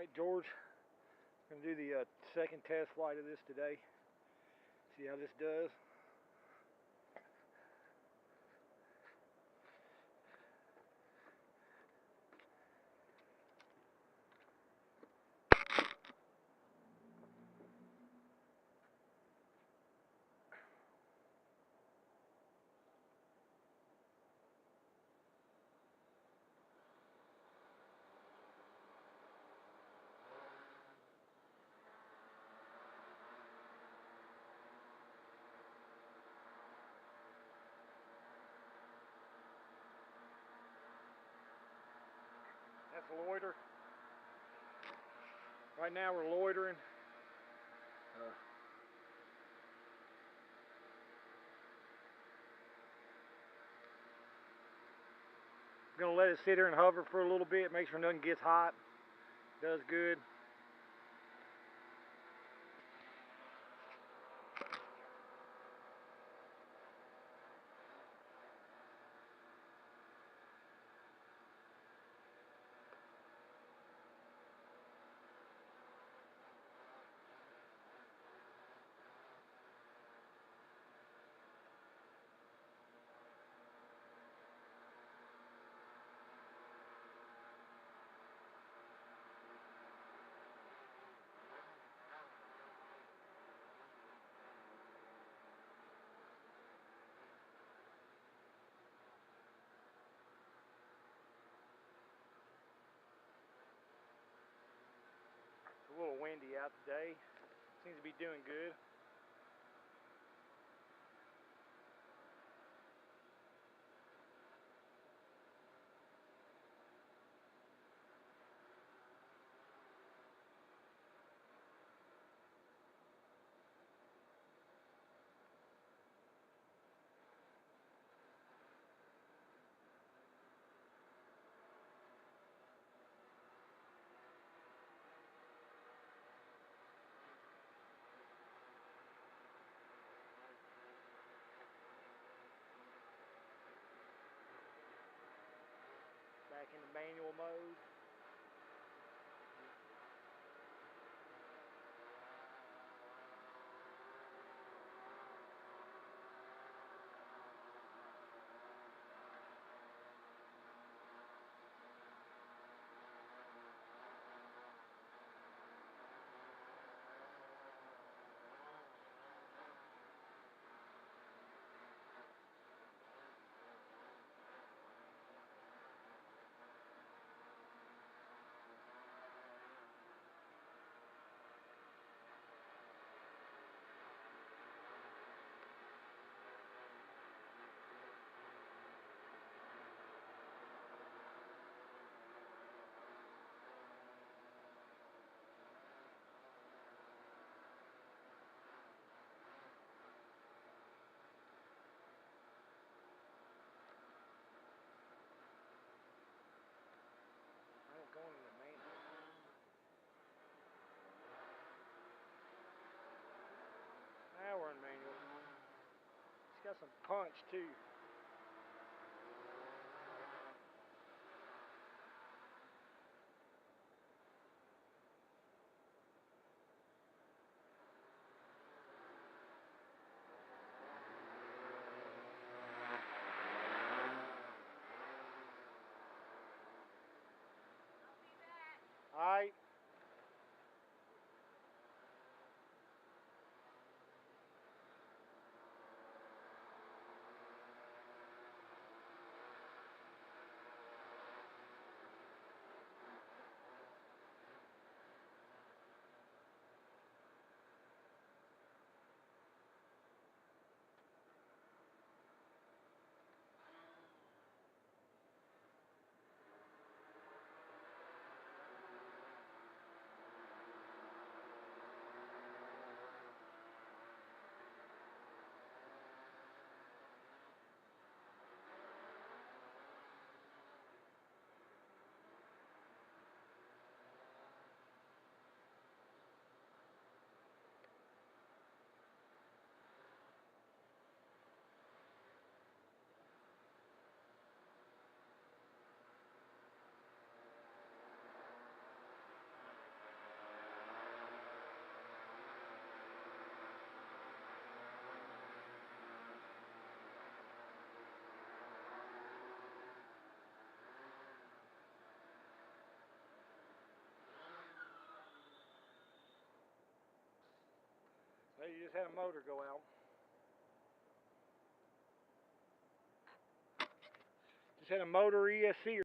Alright, George, I'm going to do the second test flight of this today. See how this does. That's loiter. Right now we're loitering. I'm going to let it sit here and hover for a little bit, make sure nothing gets hot. Does good. It's a little windy out today. Seems to be doing good. Back into manual mode. Going into manual. Now we're in manual. It's got some punch too. Alright. you just had a motor go out. Just had a motor ESC